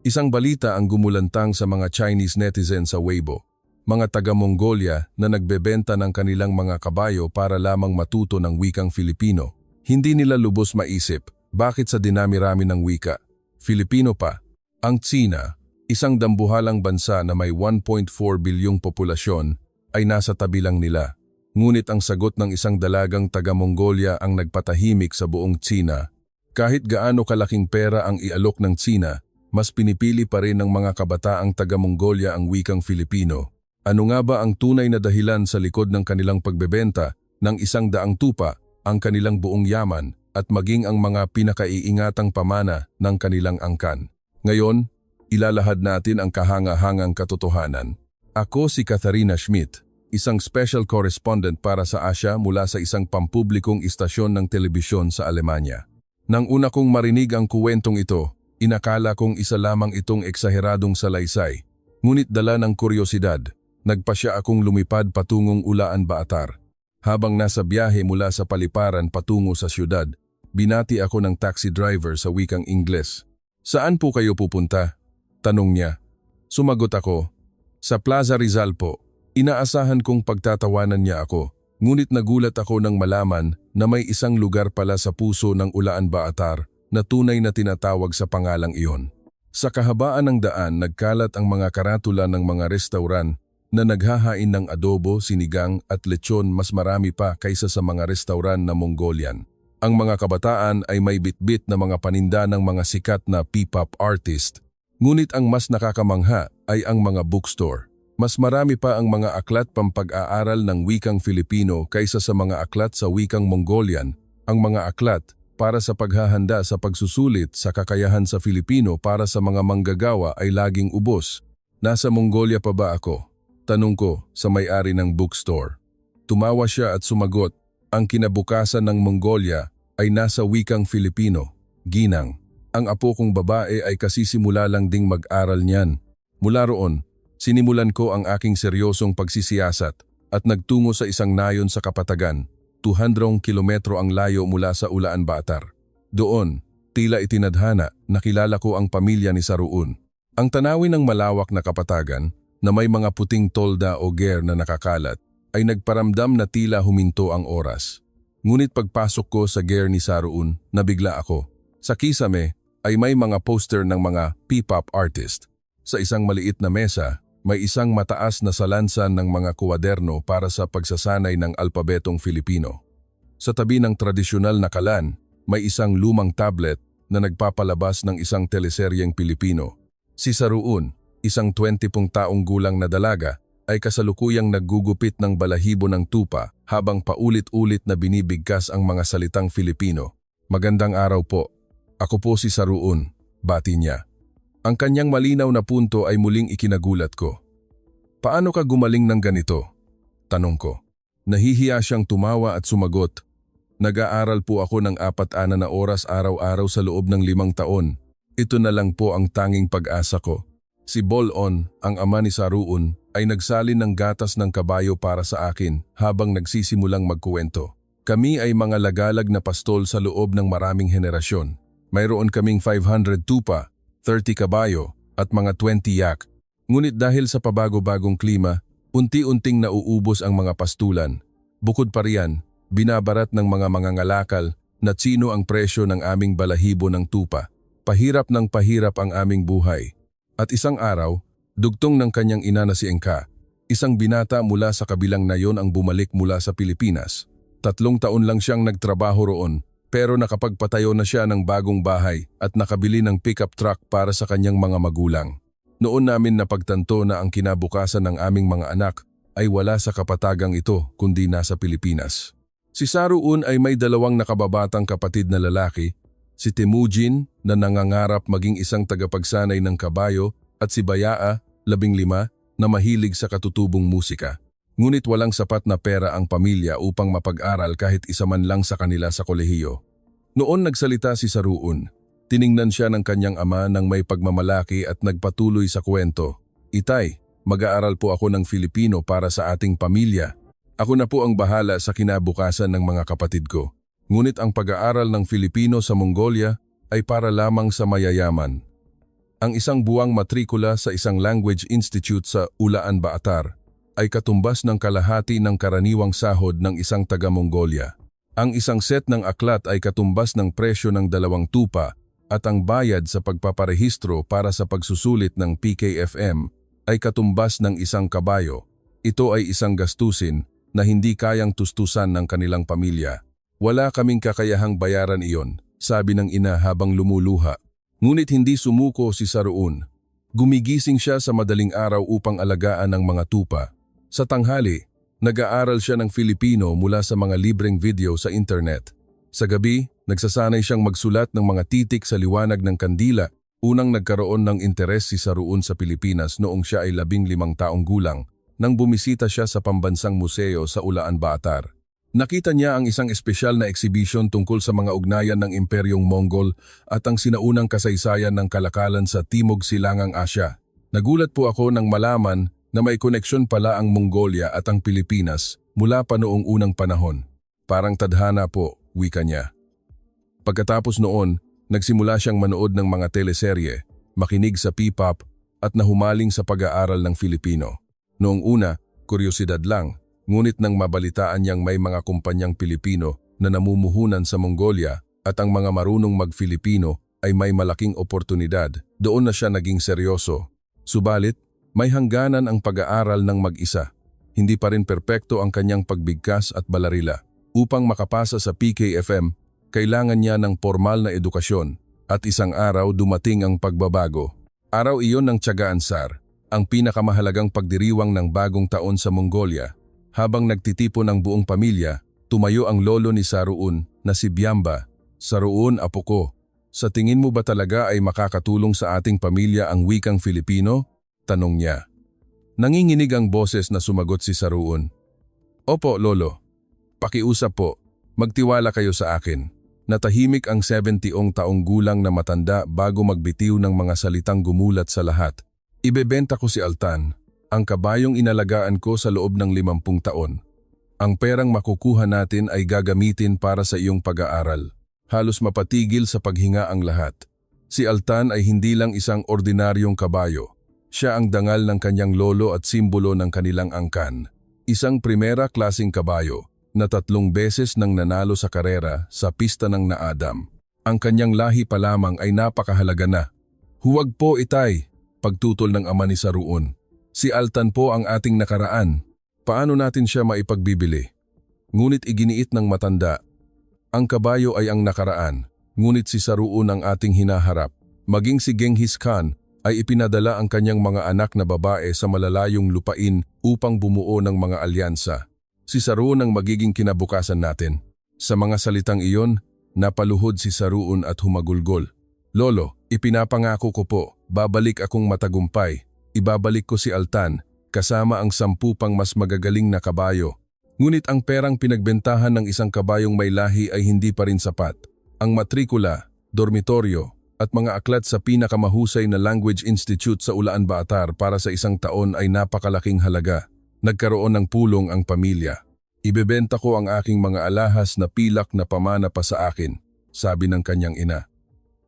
Isang balita ang gumulantang sa mga Chinese netizen sa Weibo, mga taga-Mongolia na nagbebenta ng kanilang mga kabayo para lamang matuto ng wikang Filipino. Hindi nila lubos maisip bakit sa dinami-rami ng wika, Filipino pa, ang Tsina, isang dambuhalang bansa na may 1.4 bilyong populasyon, ay nasa tabi lang nila. Ngunit ang sagot ng isang dalagang taga-Mongolia ang nagpatahimik sa buong Tsina. Kahit gaano kalaking pera ang ialok ng Tsina, mas pinipili pa rin ng mga kabataang taga-Mongolia ang wikang Filipino. Ano nga ba ang tunay na dahilan sa likod ng kanilang pagbebenta ng 100 tupa, ang kanilang buong yaman, at maging ang mga pinakaiingatang pamana ng kanilang angkan? Ngayon, ilalahad natin ang kahanga-hangang katotohanan. Ako si Katharina Schmidt, isang special correspondent para sa Asia mula sa isang pampublikong istasyon ng telebisyon sa Alemanya. Nang una kong marinig ang kuwentong ito, inakala kong isa lamang itong eksaheradong salaysay. Ngunit dala ng kuryosidad, nagpasya akong lumipad patungong Ulaan Baatar. Habang nasa biyahe mula sa paliparan patungo sa syudad, binati ako ng taxi driver sa wikang Ingles. "Saan po kayo pupunta?" tanong niya. Sumagot ako, "Sa Plaza Rizal po." Inaasahan kong pagtatawanan niya ako, ngunit nagulat ako nang malaman na may isang lugar pala sa puso ng Ulaan Baatar na tunay na tinatawag sa pangalang iyon. Sa kahabaan ng daan, nagkalat ang mga karatula ng mga restauran na naghahain ng adobo, sinigang at lechon, mas marami pa kaysa sa mga restauran na Mongolian. Ang mga kabataan ay may bitbit na mga paninda ng mga sikat na P-pop artist. Ngunit ang mas nakakamangha ay ang mga bookstore. Mas marami pa ang mga aklat pampag-aaral ng wikang Filipino kaysa sa mga aklat sa wikang Mongolian. Ang mga aklat para sa paghahanda sa pagsusulit sa kakayahan sa Filipino para sa mga manggagawa ay laging ubos. "Nasa Mongolia pa ba ako?" tanong ko sa may-ari ng bookstore. Tumawa siya at sumagot, "Ang kinabukasan ng Mongolia ay nasa wikang Filipino, ginang. Ang apo kong babae ay kasisimula lang ding mag-aral niyan." Mula roon, sinimulan ko ang aking seryosong pagsisiyasat at nagtungo sa isang nayon sa Kapatagan, 200 kilometro ang layo mula sa Ulaan Baatar. Doon, tila itinadhana, nakilala ko ang pamilya ni Saruun. Ang tanawin ng malawak na Kapatagan, na may mga puting tolda o ger na nakakalat, ay nagparamdam na tila huminto ang oras. Ngunit pagpasok ko sa ger ni Saruun, nabigla ako. Sa kisame ay may mga poster ng mga P-pop artist. Sa isang maliit na mesa, may isang mataas na salansan ng mga kuwaderno para sa pagsasanay ng alpabetong Filipino. Sa tabi ng tradisyonal na kalan, may isang lumang tablet na nagpapalabas ng isang teleseryeng Pilipino. Si Saruun, isang 20 taong gulang na dalaga, ay kasalukuyang naggugupit ng balahibo ng tupa habang paulit-ulit na binibigkas ang mga salitang Filipino. "Magandang araw po. Ako po si Saruun," bati niya. Ang kanyang malinaw na punto ay muling ikinagulat ko. "Paano ka gumaling ng ganito?" tanong ko. Nahihiya siyang tumawa at sumagot, "Nag-aaral po ako ng 4 na oras araw-araw sa loob ng 5 taon. Ito na lang po ang tanging pag-asa ko." Si Bolon, ang ama ni Saruun, ay nagsalin ng gatas ng kabayo para sa akin habang nagsisimulang magkuwento. "Kami ay mga lagalag na pastol sa loob ng maraming henerasyon. Mayroon kaming 500 tupa, 30 kabayo at mga 20 yak. Ngunit dahil sa pabago-bagong klima, unti-unting nauubos ang mga pastulan. Bukod pa riyan, binabarat ng mga mangangalakal na tsino ang presyo ng aming balahibo ng tupa. Pahirap ng pahirap ang aming buhay." At isang araw, dugtong ng kanyang ina na si Engka, isang binata mula sa kabilang nayon ang bumalik mula sa Pilipinas. 3 taon lang siyang nagtrabaho roon, pero nakapagpatayo na siya ng bagong bahay at nakabili ng pickup truck para sa kanyang mga magulang. Noon namin napagtanto na ang kinabukasan ng aming mga anak ay wala sa kapatagang ito kundi nasa Pilipinas. Si Saruun ay may 2 nakababatang kapatid na lalaki, si Temujin na nangangarap maging isang tagapagsanay ng kabayo at si Bayaa, 15, na mahilig sa katutubong musika. Ngunit walang sapat na pera ang pamilya upang mapag-aral kahit isa man lang sa kanila sa kolehiyo. Noon nagsalita si Saruun. Tiningnan siya ng kanyang ama ng may pagmamalaki at nagpatuloy sa kwento. "Itay, mag-aaral po ako ng Filipino para sa ating pamilya. Ako na po ang bahala sa kinabukasan ng mga kapatid ko. Ngunit ang pag-aaral ng Filipino sa Mongolia ay para lamang sa mayayaman." Ang isang buwang matrikula sa isang language institute sa Ulaan Baatar ay katumbas ng kalahati ng karaniwang sahod ng isang taga-Mongolia. Ang isang set ng aklat ay katumbas ng presyo ng 2 tupa at ang bayad sa pagpaparehistro para sa pagsusulit ng PKFM ay katumbas ng isang kabayo. Ito ay isang gastusin na hindi kayang tustusan ng kanilang pamilya. Wala kaming kakayahang bayaran iyon, sabi ng ina habang lumuluha. Ngunit hindi sumuko si Saruun. Gumigising siya sa madaling araw upang alagaan ang mga tupa. Sa tanghali, nag-aaral siya ng Filipino mula sa mga libreng video sa internet. Sa gabi, nagsasanay siyang magsulat ng mga titik sa liwanag ng kandila. Unang nagkaroon ng interes si Saruun sa Pilipinas noong siya ay 15 taong gulang nang bumisita siya sa pambansang museo sa Ulaan Baatar. Nakita niya ang isang espesyal na eksibisyon tungkol sa mga ugnayan ng Imperyong Mongol at ang sinaunang kasaysayan ng kalakalan sa Timog Silangang Asya. Nagulat po ako nang malaman na may koneksyon pala ang Mongolia at ang Pilipinas mula pa noong unang panahon. Parang tadhana po, wika niya. Pagkatapos noon, nagsimula siyang manood ng mga teleserye, makinig sa P-pop at nahumaling sa pag-aaral ng Filipino. Noong una, kuryosidad lang. Ngunit nang mabalitaan niyang may mga kumpanyang Pilipino na namumuhunan sa Mongolia at ang mga marunong mag-Filipino ay may malaking oportunidad, doon na siya naging seryoso. Subalit, may hangganan ang pag-aaral ng mag-isa. Hindi pa rin perpekto ang kanyang pagbigkas at balarila. Upang makapasa sa PKFM, kailangan niya ng formal na edukasyon at isang araw dumating ang pagbabago. Araw iyon ng Tiyagaan Sar, ang pinakamahalagang pagdiriwang ng bagong taon sa Mongolia. Habang nagtitipon ang buong pamilya, tumayo ang lolo ni Saruun na si Biamba. Saruun, apo ko, sa tingin mo ba talaga ay makakatulong sa ating pamilya ang wikang Filipino? Tanong niya. Nanginginig ang boses na sumagot si Saruun. Opo, lolo. Pakiusap po, magtiwala kayo sa akin. Natahimik ang 70 taong gulang na matanda bago magbitiw ng mga salitang gumulat sa lahat. Ibebenta ko si Altan, ang kabayong inalagaan ko sa loob ng 50 taon. Ang perang makukuha natin ay gagamitin para sa iyong pag-aaral. Halos mapatigil sa paghinga ang lahat. Si Altan ay hindi lang isang ordinaryong kabayo. Siya ang dangal ng kanyang lolo at simbolo ng kanilang angkan. Isang primera klaseng kabayo na 3 beses nang nanalo sa karera sa pista ng Naadam. Ang kanyang lahi pa lamang ay napakahalaga na. Huwag po, itay, pagtutol ng ama ni Saruun. Si Altan po ang ating nakaraan. Paano natin siya maipagbibili? Ngunit iginiit ng matanda. Ang kabayo ay ang nakaraan, ngunit si Saruun ang ating hinaharap. Maging si Genghis Khan ay ipinadala ang kanyang mga anak na babae sa malalayong lupain upang bumuo ng mga alyansa. Si Saruun ang magiging kinabukasan natin. Sa mga salitang iyon, napaluhod si Saruun at humagulgol. Lolo, ipinapangako ko po, babalik akong matagumpay. Ibabalik ko si Altan, kasama ang 10 pang mas magagaling na kabayo. Ngunit ang perang pinagbentahan ng isang kabayong may lahi ay hindi pa rin sapat. Ang matrikula, dormitoryo, at mga aklat sa pinakamahusay na language institute sa Ulaan Baatar para sa isang taon ay napakalaking halaga. Nagkaroon ng pulong ang pamilya. Ibebenta ko ang aking mga alahas na pilak na pamana pa sa akin, sabi ng kanyang ina.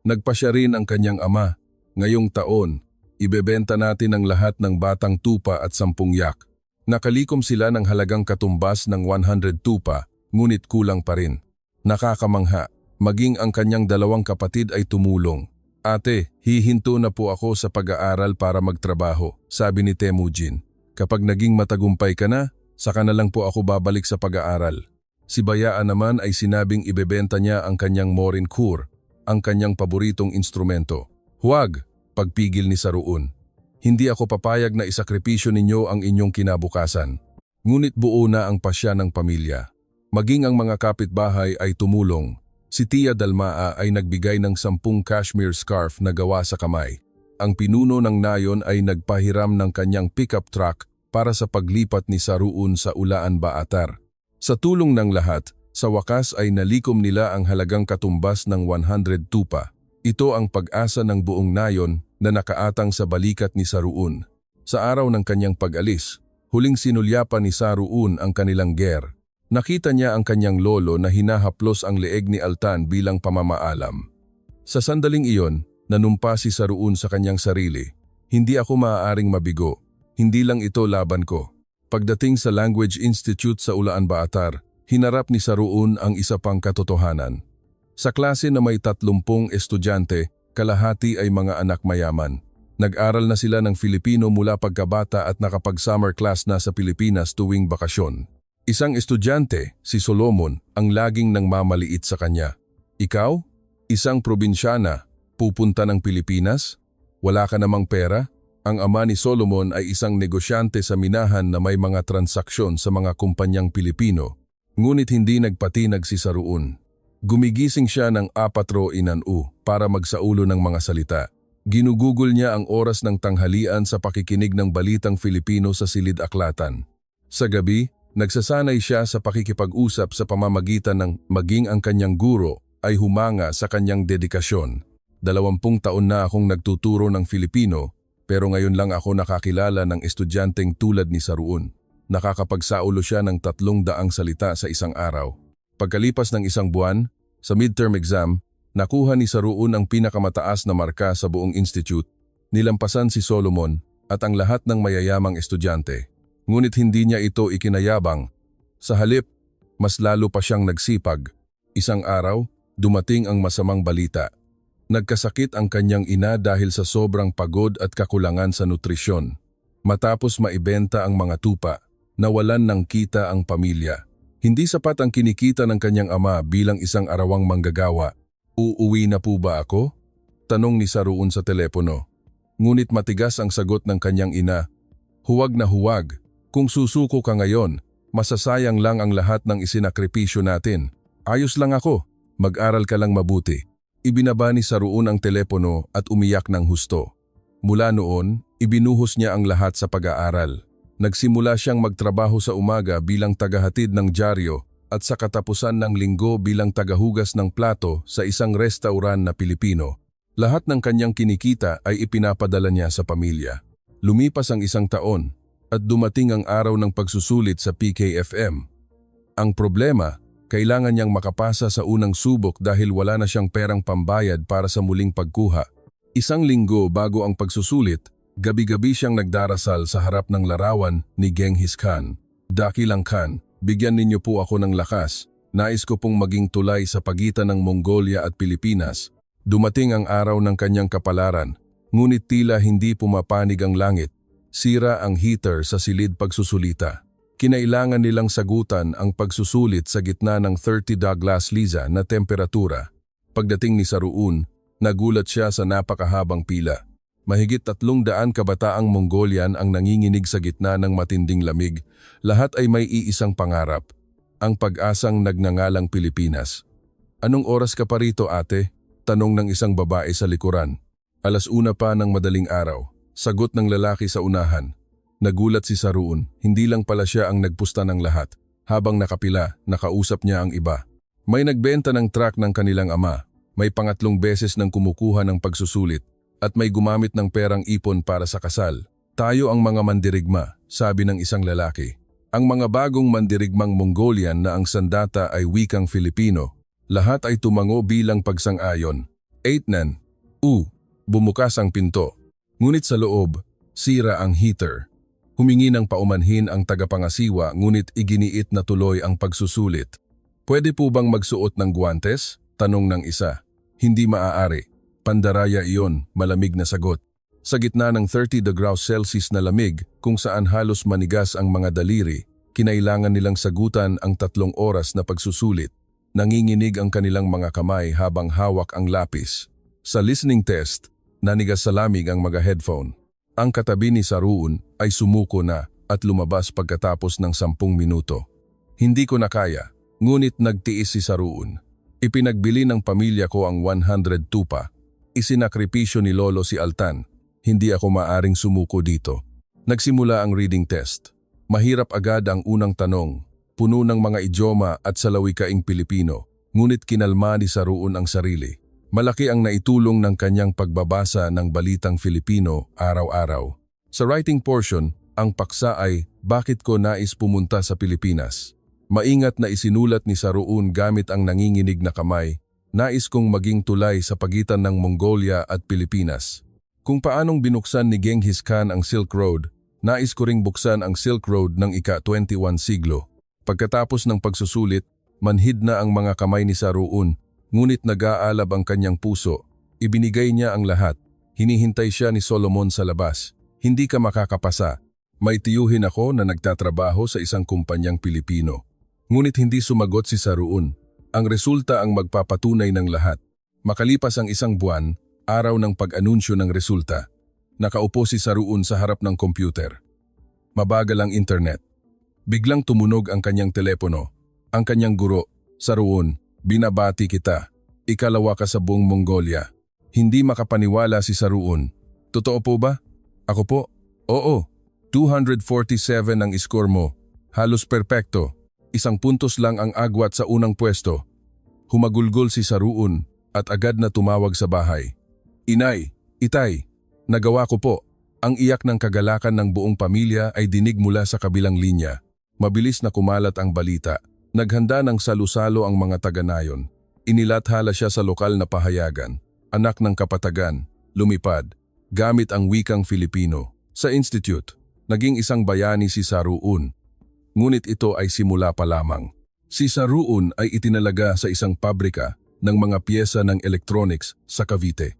Nagpasya rin ang kanyang ama. Ngayong taon, ibebenta natin ang lahat ng batang tupa at 10 yak. Nakalikom sila ng halagang katumbas ng 100 tupa, ngunit kulang pa rin. Nakakamangha, maging ang kanyang 2 kapatid ay tumulong. Ate, hihinto na po ako sa pag-aaral para magtrabaho, sabi ni Temujin. Kapag naging matagumpay ka na, saka na lang po ako babalik sa pag-aaral. Si Bayaan naman ay sinabing ibebenta niya ang kanyang Morin Khur, ang kanyang paboritong instrumento. Huwag! Pagpigil ni Saruun. Hindi ako papayag na isakripisyo ninyo ang inyong kinabukasan. Ngunit buo na ang pasya ng pamilya. Maging ang mga kapitbahay ay tumulong. Si Tia Dalmaa ay nagbigay ng 10 cashmere scarf na gawa sa kamay. Ang pinuno ng nayon ay nagpahiram ng kanyang pickup truck para sa paglipat ni Saruun sa Ulaan Baatar. Sa tulong ng lahat, sa wakas ay nalikom nila ang halagang katumbas ng 100 tupa. Ito ang pag-asa ng buong nayon na nakaatang sa balikat ni Saruun. Sa araw ng kanyang pag-alis, huling sinulyapan ni Saruun ang kanilang ger. Nakita niya ang kanyang lolo na hinahaplos ang leeg ni Altan bilang pamamaalam. Sa sandaling iyon, Nanumpa si Saruun sa kanyang sarili. Hindi ako maaaring mabigo. Hindi lang ito laban ko. Pagdating sa Language Institute sa Ulaan Baatar, hinarap ni Saruun ang isa pang katotohanan. Sa klase na may 30 estudyante, kalahati ay mga anak mayaman. Nag-aral na sila ng Filipino mula pagkabata at nakapag-summer class na sa Pilipinas tuwing bakasyon. Isang estudyante, si Solomon, ang laging nang mamaliit sa kanya. Ikaw? Isang probinsyana, pupunta ng Pilipinas? Wala ka namang pera? Ang ama ni Solomon ay isang negosyante sa minahan na may mga transaksyon sa mga kumpanyang Pilipino. Ngunit hindi nagpatinag si Saruun. Gumigising siya ng 4:00 para magsaulo ng mga salita. Ginugugol niya ang oras ng tanghalian sa pakikinig ng balitang Filipino sa silid-aklatan. Sa gabi, nagsasanay siya sa pakikipag-usap sa pamamagitan ng maging ang kanyang guro ay humanga sa kanyang dedikasyon. 20 taon na akong nagtuturo ng Filipino, pero ngayon lang ako nakakilala ng estudyanteng tulad ni Saruun. Nakakapagsaulo siya ng 300 salita sa isang araw. Pagkalipas ng 1 buwan, sa midterm exam, nakuha ni Saruun ang pinakamataas na marka sa buong institute. Nilampasan si Solomon at ang lahat ng mayayamang estudyante. Ngunit hindi niya ito ikinayabang. Sa halip, mas lalo pa siyang nagsipag. Isang araw, dumating ang masamang balita. Nagkasakit ang kanyang ina dahil sa sobrang pagod at kakulangan sa nutrisyon. Matapos maibenta ang mga tupa, nawalan ng kita ang pamilya. Hindi sapat ang kinikita ng kanyang ama bilang isang arawang manggagawa. Uuwi na po ba ako? Tanong ni Saruun sa telepono. Ngunit matigas ang sagot ng kanyang ina. Huwag na huwag. Kung susuko ka ngayon, masasayang lang ang lahat ng isinakripisyo natin. Ayos lang ako. Mag-aral ka lang mabuti. Ibinaba ni Saruun ang telepono at umiyak ng husto. Mula noon, ibinuhos niya ang lahat sa pag-aaral. Nagsimula siyang magtrabaho sa umaga bilang tagahatid ng dyaryo at sa katapusan ng linggo bilang tagahugas ng plato sa isang restauran na Pilipino. Lahat ng kanyang kinikita ay ipinapadala niya sa pamilya. Lumipas ang 1 taon at dumating ang araw ng pagsusulit sa PKFM. Ang problema, kailangan niyang makapasa sa unang subok dahil wala na siyang perang pambayad para sa muling pagkuha. 1 linggo bago ang pagsusulit, gabi-gabi siyang nagdarasal sa harap ng larawan ni Genghis Khan. Dakilang Khan, bigyan ninyo po ako ng lakas. Nais ko pong maging tulay sa pagitan ng Mongolia at Pilipinas. Dumating ang araw ng kanyang kapalaran, ngunit tila hindi pumapanig ang langit. Sira ang heater sa silid pagsusulita. Kinailangan nilang sagutan ang pagsusulit sa gitna ng 30 Douglas Liza na temperatura. Pagdating ni Saruun, nagulat siya sa napakahabang pila. Mahigit 300 kabataang Mongolian ang nanginginig sa gitna ng matinding lamig. Lahat ay may iisang pangarap, ang pag-asang nagngangalang Pilipinas. Anong oras ka pa rito, ate? Tanong ng isang babae sa likuran. 1:00 pa ng madaling araw. Sagot ng lalaki sa unahan. Nagulat si Saruun, hindi lang pala siya ang nagpusta ng lahat. Habang nakapila, nakausap niya ang iba. May nagbenta ng truck ng kanilang ama, may pangatlong beses ng kumukuha ng pagsusulit, at may gumamit ng perang ipon para sa kasal. Tayo ang mga mandirigma, sabi ng isang lalaki. Ang mga bagong mandirigmang Mongolian na ang sandata ay wikang Filipino. Lahat ay tumango bilang pagsang-ayon. 8 bumukas ang pinto. Ngunit sa loob, sira ang heater. Humingi ng paumanhin ang tagapangasiwa ngunit iginiit na tuloy ang pagsusulit. Pwede po bang magsuot ng guwantes? Tanong ng isa. Hindi maaari. Pandaraya iyon, malamig na sagot. Sa gitna ng 30 degrees Celsius na lamig kung saan halos manigas ang mga daliri, kinailangan nilang sagutan ang 3 oras na pagsusulit. Nanginginig ang kanilang mga kamay habang hawak ang lapis. Sa listening test, nanigas sa lamig ang mga headphone. Ang katabi ni Saruun ay sumuko na at lumabas pagkatapos ng 10 minuto. Hindi ko na kaya, ngunit nagtiis si Saruun. Ipinagbili ng pamilya ko ang 100 tupa. Isinakripisyo ni Lolo si Altan. Hindi ako maaring sumuko dito. Nagsimula ang reading test. Mahirap agad ang unang tanong. Puno ng mga idioma at salawikaing Pilipino. Ngunit kinalma ni Saruun ang sarili. Malaki ang naitulong ng kanyang pagbabasa ng balitang Filipino araw-araw. Sa writing portion, ang paksa ay Bakit ko nais pumunta sa Pilipinas? Maingat na isinulat ni Saruun gamit ang nanginginig na kamay. Nais kong maging tulay sa pagitan ng Mongolia at Pilipinas. Kung paanong binuksan ni Genghis Khan ang Silk Road, nais ko ring buksan ang Silk Road ng ika-21 siglo. Pagkatapos ng pagsusulit, manhid na ang mga kamay ni Saruun, ngunit nag-aalab ang kanyang puso. Ibinigay niya ang lahat. Hinihintay siya ni Solomon sa labas. Hindi ka makakapasa. May tiyuhin ako na nagtatrabaho sa isang kumpanyang Pilipino. Ngunit hindi sumagot si Saruun. Ang resulta ang magpapatunay ng lahat. Makalipas ang isang buwan, araw ng pag-anunsyo ng resulta, nakaupo si Saruun sa harap ng computer. Mabagal ang internet. Biglang tumunog ang kanyang telepono. Ang kanyang guro, Saruun, binabati kita. Ikalawa ka sa buong Mongolia. Hindi makapaniwala si Saruun. Totoo po ba? Ako po? Oo. 247 ang score mo. Halos perpekto. 1 puntos lang ang agwat sa unang pwesto. Humagulgol si Saruun at agad na tumawag sa bahay. Inay, itay, nagawa ko po. Ang iyak ng kagalakan ng buong pamilya ay dinig mula sa kabilang linya. Mabilis na kumalat ang balita. Naghanda ng salusalo ang mga taga-nayon. Inilathala siya sa lokal na pahayagan. Anak ng kapatagan, lumipad, gamit ang wikang Filipino. Sa institute, naging isang bayani si Saruun. Ngunit ito ay simula pa lamang. Si Saruun ay itinalaga sa isang pabrika ng mga piyesa ng electronics sa Cavite.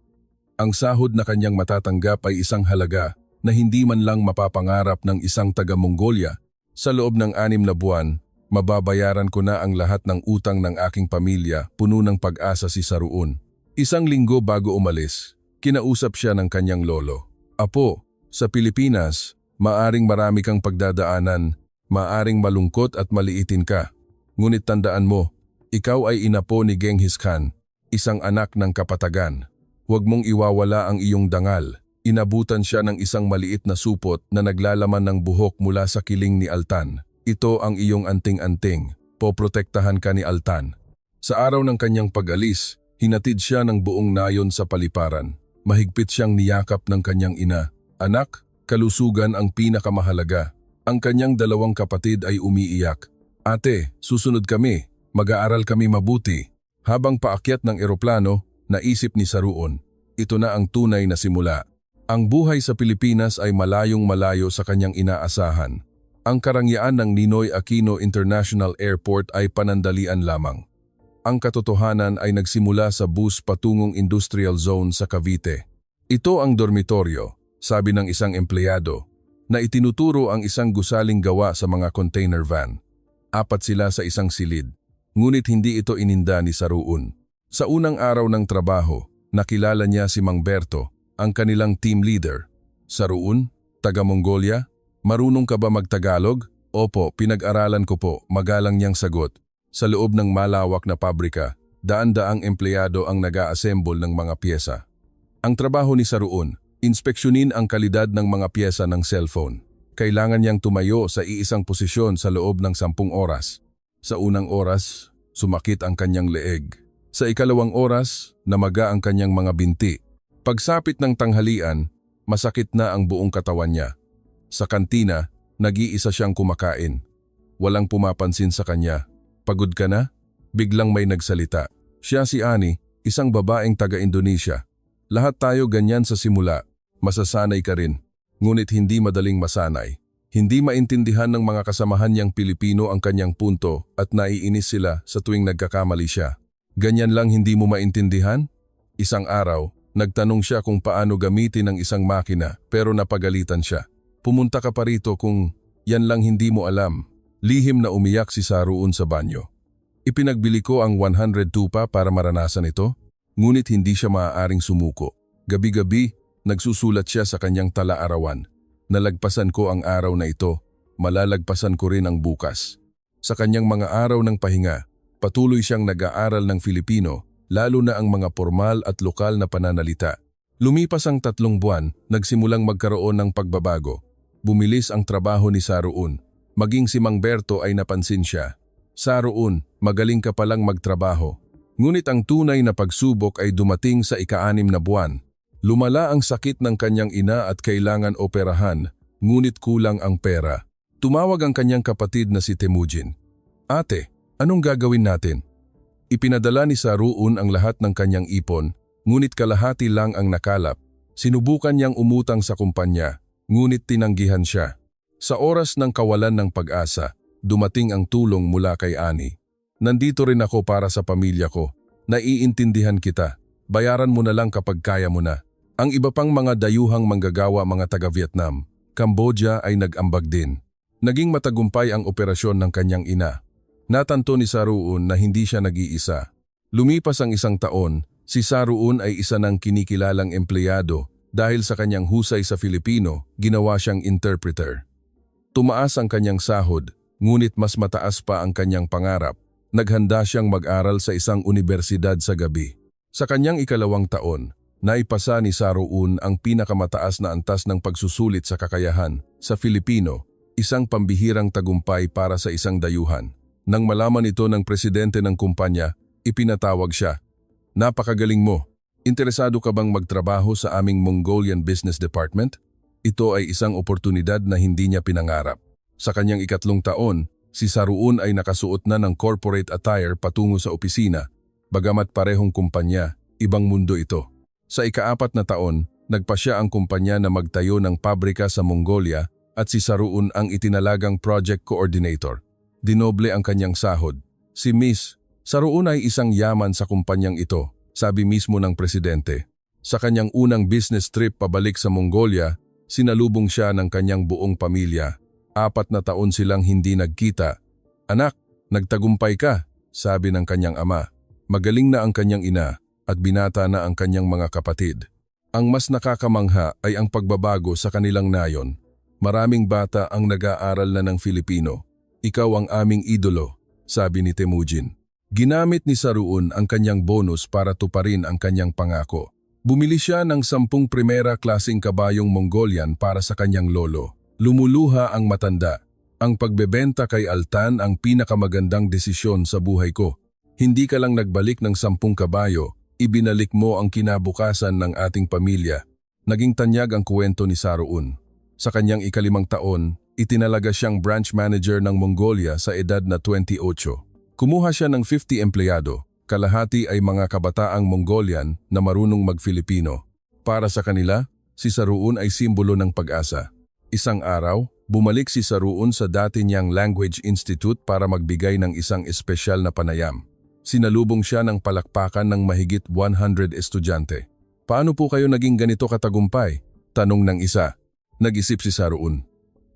Ang sahod na kanyang matatanggap ay isang halaga na hindi man lang mapapangarap ng isang taga-Mongolia. Sa loob ng 6 na buwan, mababayaran ko na ang lahat ng utang ng aking pamilya, puno ng pag-asa si Saruun. 1 linggo bago umalis, kinausap siya ng kanyang lolo. Apo, sa Pilipinas, maaring marami kang pagdadaanan, maaring malungkot at maliitin ka. Ngunit tandaan mo, ikaw ay inapo ni Genghis Khan, isang anak ng kapatagan. Huwag mong iwawala ang iyong dangal. Inabutan siya ng isang maliit na supot na naglalaman ng buhok mula sa kiling ni Altan. Ito ang iyong anting-anting. Poprotektahan ka ni Altan. Sa araw ng kanyang pag-alis, hinatid siya ng buong nayon sa paliparan. Mahigpit siyang niyakap ng kanyang ina. Anak, kalusugan ang pinakamahalaga. Ang kanyang 2 kapatid ay umiiyak. Ate, susunod kami. Mag-aaral kami mabuti. Habang paakyat ng eroplano, naisip ni Saruun, ito na ang tunay na simula. Ang buhay sa Pilipinas ay malayong malayo sa kanyang inaasahan. Ang karangyaan ng Ninoy Aquino International Airport ay panandalian lamang. Ang katotohanan ay nagsimula sa bus patungong industrial zone sa Cavite. Ito ang dormitoryo, sabi ng isang empleyado, na itinuturo ang isang gusaling gawa sa mga container van. 4 sila sa isang silid, ngunit hindi ito ininda ni Saruun. Sa unang araw ng trabaho, nakilala niya si Mang Berto, ang kanilang team leader. Saruun, taga-Mongolia, marunong ka ba mag-Tagalog? Opo, pinag-aralan ko po, magalang niyang sagot. Sa loob ng malawak na pabrika, daan-daang empleyado ang nag-a-assemble ng mga pyesa. Ang trabaho ni Saruun, inspeksyonin ang kalidad ng mga pyesa ng cellphone. Kailangan niyang tumayo sa iisang posisyon sa loob ng 10 oras. Sa unang oras, sumakit ang kanyang leeg. Sa ikalawang oras, namaga ang kanyang mga binti. Pagsapit ng tanghalian, masakit na ang buong katawan niya. Sa kantina, nag-iisa siyang kumakain. Walang pumapansin sa kanya. Pagod ka na? Biglang may nagsalita. Siya si Ani, isang babaeng taga-Indonesia. Lahat tayo ganyan sa simula. Masasanay ka rin. Ngunit hindi madaling masanay. Hindi maintindihan ng mga kasamahan niyang Pilipino ang kanyang punto at naiinis sila sa tuwing nagkakamali siya. Ganyan lang hindi mo maintindihan? Isang araw, nagtanong siya kung paano gamitin ang isang makina pero napagalitan siya. Pumunta ka pa rito kung yan lang hindi mo alam. Lihim na umiyak si Saruun sa banyo. Ipinagbili ko ang 102 pa para maranasan ito, ngunit hindi siya maaaring sumuko. Gabi-gabi, nagsusulat siya sa kanyang tala-arawan. Nalagpasan ko ang araw na ito, malalagpasan ko rin ang bukas. Sa kanyang mga araw ng pahinga, patuloy siyang nag-aaral ng Filipino, lalo na ang mga formal at lokal na pananalita. Lumipas ang 3 buwan, nagsimulang magkaroon ng pagbabago. Bumilis ang trabaho ni Saruun. Maging si Mang Berto ay napansin siya. Saruun, magaling ka palang magtrabaho. Ngunit ang tunay na pagsubok ay dumating sa ika-6 na buwan. Lumala ang sakit ng kanyang ina at kailangan operahan, ngunit kulang ang pera. Tumawag ang kanyang kapatid na si Temujin. Ate, anong gagawin natin? Ipinadala ni Saruun ang lahat ng kanyang ipon, ngunit kalahati lang ang nakalap. Sinubukan niyang umutang sa kumpanya, ngunit tinanggihan siya. Sa oras ng kawalan ng pag-asa, dumating ang tulong mula kay Annie. Nandito rin ako para sa pamilya ko. Naiintindihan kita. Bayaran mo na lang kapag kaya mo na. Ang iba pang mga dayuhang manggagawa mga taga-Vietnam, Cambodia ay nag-ambag din. Naging matagumpay ang operasyon ng kanyang ina. Natanto ni Saruun na hindi siya nag-iisa. Lumipas ang isang taon, si Saruun ay isa ng kinikilalang empleyado dahil sa kanyang husay sa Filipino, ginawa siyang interpreter. Tumaas ang kanyang sahod, ngunit mas mataas pa ang kanyang pangarap. Naghanda siyang mag-aral sa isang universidad sa gabi. Sa kanyang ikalawang taon, naipasa ni Saruun ang pinakamataas na antas ng pagsusulit sa kakayahan sa Filipino, isang pambihirang tagumpay para sa isang dayuhan. Nang malaman ito ng presidente ng kumpanya, ipinatawag siya. Napakagaling mo. Interesado ka bang magtrabaho sa aming Mongolian Business Department? Ito ay isang oportunidad na hindi niya pinangarap. Sa kanyang ikatlong taon, si Saruun ay nakasuot na ng corporate attire patungo sa opisina. Bagamat parehong kumpanya, ibang mundo ito. Sa ika-4 na taon, nagpasya ang kumpanya na magtayo ng pabrika sa Mongolia at si Saruun ang itinalagang project coordinator. Dinoble ang kanyang sahod. Si Miss Saruun ay isang yaman sa kumpanyang ito, sabi mismo ng presidente. Sa kanyang unang business trip pabalik sa Mongolia, sinalubong siya ng kanyang buong pamilya. 4 na taon silang hindi nagkita. Anak, nagtagumpay ka, sabi ng kanyang ama. Magaling na ang kanyang ina at binata na ang kanyang mga kapatid. Ang mas nakakamangha ay ang pagbabago sa kanilang nayon. Maraming bata ang nag-aaral na ng Filipino. Ikaw ang aming idolo, sabi ni Temujin. Ginamit ni Saruun ang kanyang bonus para tuparin ang kanyang pangako. Bumili siya ng 10 primera klaseng kabayong Mongolian para sa kanyang lolo. Lumuluha ang matanda. Ang pagbebenta kay Altan ang pinakamagandang desisyon sa buhay ko. Hindi ka lang nagbalik ng 10 kabayo, ibinalik mo ang kinabukasan ng ating pamilya. Naging tanyag ang kwento ni Saruun. Sa kanyang ika-5 taon, itinalaga siyang branch manager ng Mongolia sa edad na 28. Kumuha siya ng 50 empleyado, kalahati ay mga kabataang Mongolian na marunong mag-Filipino. Para sa kanila, si Saruun ay simbolo ng pag-asa. Isang araw, bumalik si Saruun sa dati niyang Language Institute para magbigay ng isang espesyal na panayam. Sinalubong siya ng palakpakan ng mahigit 100 estudyante. Paano po kayo naging ganito katagumpay? Tanong ng isa. Nag-isip si Saruun.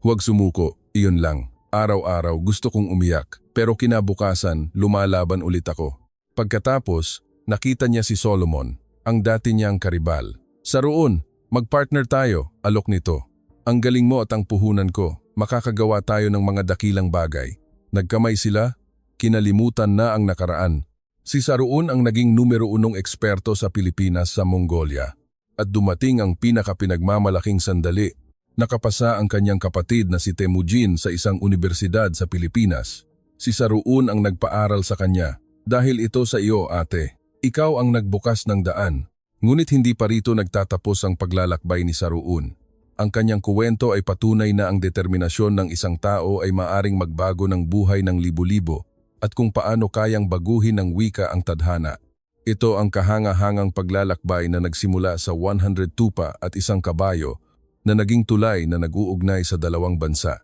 Huwag sumuko, iyon lang. Araw-araw gusto kong umiyak, pero kinabukasan lumalaban ulit ako. Pagkatapos, nakita niya si Solomon, ang dati niyang karibal. Saruun, magpartner tayo, alok nito. Ang galing mo at ang puhunan ko, makakagawa tayo ng mga dakilang bagay. Nagkamay sila, kinalimutan na ang nakaraan. Si Saruun ang naging numero 1 eksperto sa Pilipinas sa Mongolia. At dumating ang pinakapinagmamalaking sandali. Nakapasa ang kanyang kapatid na si Temujin sa isang universidad sa Pilipinas. Si Saruun ang nagpaaral sa kanya. Dahil ito sa iyo, ate. Ikaw ang nagbukas ng daan. Ngunit hindi pa rito nagtatapos ang paglalakbay ni Saruun. Ang kanyang kuwento ay patunay na ang determinasyon ng isang tao ay maaring magbago ng buhay ng libo-libo at kung paano kayang baguhin ng wika ang tadhana. Ito ang kahanga-hangang paglalakbay na nagsimula sa 100 tupa at isang kabayo na naging tulay na nag-uugnay sa 2 bansa.